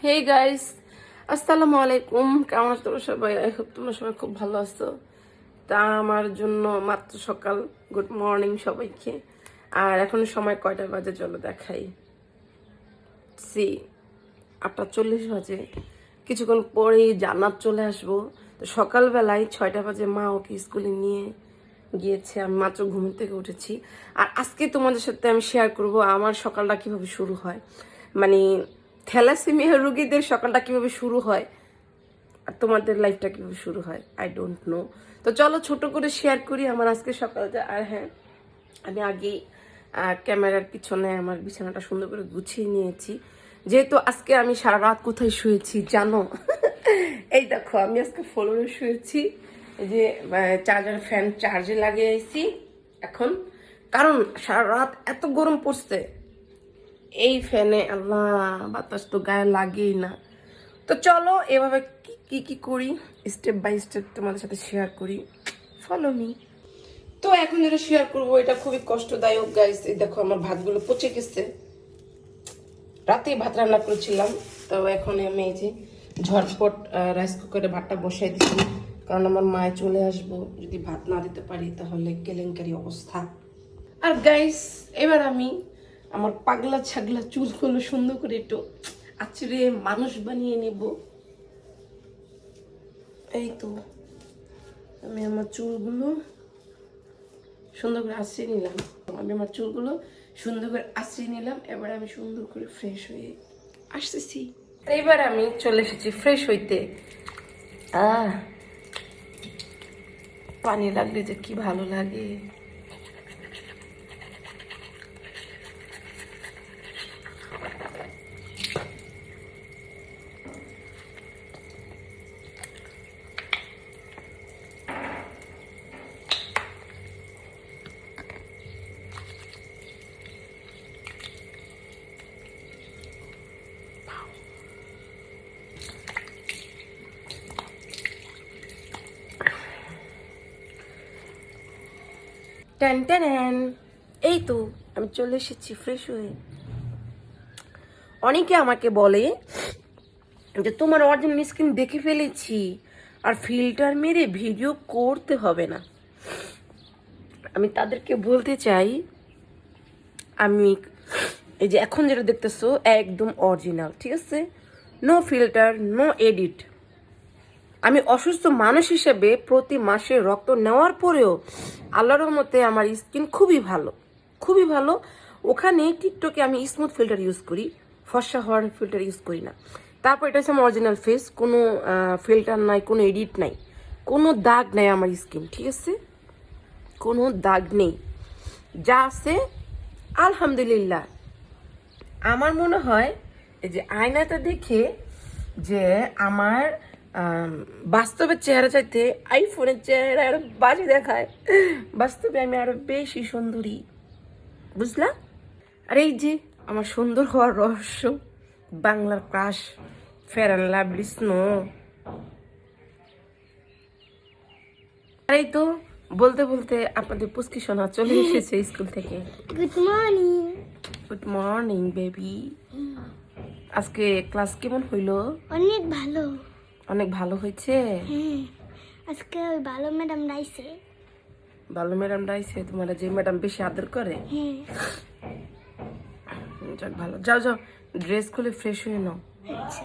Hey guys, আসসালামু আলাইকুম। কেমন আছো তোমরা সবাই? আই হোপ তোমরা সবাই খুব ভালো আছো। তা আমার জন্য মাত্র সকাল। গুড মর্নিং সবাইকে। আর এখন সময় কয়টা বাজে চলো দেখাই। 8:40 বাজে। কিছুক্ষণ পরেই জান্নাত চলে আসবো। তো সকালবেলায় 6টা বাজে মা ওকে স্কুলে নিয়ে গিয়েছে, আমি মাত্র ঘুম থেকে উঠেছি। আর আজকে তোমাদের সাথে আমি শেয়ার করব আমার সকালটা কিভাবে শুরু হয়, মানে থ্যালাসেমিয়া রোগীদের সকালটা কিভাবে শুরু হয় আর তোমাদের লাইফটা কিভাবে শুরু হয় আই ডোন্ট নো। তো চলো ছোট করে শেয়ার করি আমার আজকে সকালটা। আর হ্যাঁ, আমি আগেই ক্যামেরার পিছনে আমার বিছানাটা সুন্দর করে গুছিয়ে নিয়েছি, যেহেতু আজকে আমি সারা রাত কোথায় শুয়েছি জানো? এই দেখো, আমি আজকে ফ্লোরে শুয়েছি। এই যে চার্জার ফ্যান চার্জে লাগিয়েছি এখন, কারণ সারা রাত এত গরম পড়ছে এই ফ্যানে, আল্লাহ বাতাস তো গায়ে লাগেই না। তো চলো এভাবে কি কি করি স্টেপ বাই স্টেপ তোমাদের সাথে শেয়ার করি, ফলো মি। তো এখন যেটা শেয়ার করবো এটা খুবই কষ্টদায়ক গাইস। এই দেখো আমার ভাতগুলো পচে গেছে, রাতে ভাত রান্না করেছিলাম। তো এখন আমি এই যে ঝটপট রাইস কুকারে ভাতটা বসাই দিচ্ছি, কারণ আমার মায়ে চলে আসবো, যদি ভাত না দিতে পারি তাহলে কেলেঙ্কারি অবস্থা। আর গাইস এবার আমি আমার পাগলা ছাগলা চুলগুলো সুন্দর করে একটু আছড়ে মানুষ বানিয়ে নেব। এই তো আমি আমার চুলগুলো সুন্দর করে আছড়ে নিলাম। এবার আমি সুন্দর করে ফ্রেশ হয়ে আসতেছি। এবার আমি চলে এসেছি ফ্রেশ হইতে। পানি লাগলে যে কি ভালো লাগে। টেন টেন, এই তো আমি চলে এসেছি ফ্রেশ হয়ে। অনেকে আমাকে বলে যে তোমার অরিজিনাল স্কিন দেখে ফেলেছি, আর ফিল্টার মেরে ভিডিও করতে হবে না। আমি তাদেরকে বলতে চাই, আমি এই যে এখন যেটা দেখতেছো একদম অরিজিনাল, ঠিক আছে? No filter, no edit. আমি অসুস্থ মানুষ হিসেবে প্রতি মাসে রক্ত নেওয়ার পরেও আল্লাহর রহমতে আমার স্কিন খুবই ভালো, খুবই ভালো। ওখানে টিকটকে আমি স্মুথ ফিল্টার ইউজ করি, ফর্সা হওয়ার ফিল্টার ইউজ করি না। তারপর এটা হচ্ছে আমার অরিজিনাল ফেস, কোনো ফিল্টার নাই, কোনো এডিট নাই, কোনো দাগ নাই আমার স্কিন, ঠিক আছে? কোনো দাগ নেই, যা আছে আলহামদুলিল্লাহ। আমার মনে হয় এই যে আয়নাটা দেখে যে আমার বাস্তবের চেহারা চাইতে আইফোনের চেহারা আরো বাজে দেখায়। বাস্তবে আমি আরো বেশি সুন্দরী, বুঝলা? আর এই যে আমার সুন্দর হওয়ার রহস্য, বাংলার crush Fair and Lovely Snow. আর এই তো বলতে বলতে আপনাদের পুচকি সোনা চলে এসেছে স্কুল থেকে। Good morning. Good morning baby. আজকে ক্লাস কেমন হইলো? অনেক ভালো। অনেক ভালো হয়েছে। হ্যাঁ, আজকে ওই ভালো ম্যাডাম রাইছে। ভালো ম্যাডাম রাইছে? তোমার যে ম্যাডাম বেশি আদর করে? হ্যাঁ। যাক ভালো, যাও যাও ড্রেস খুলে ফ্রেশ হয়ে নাও। আচ্ছা।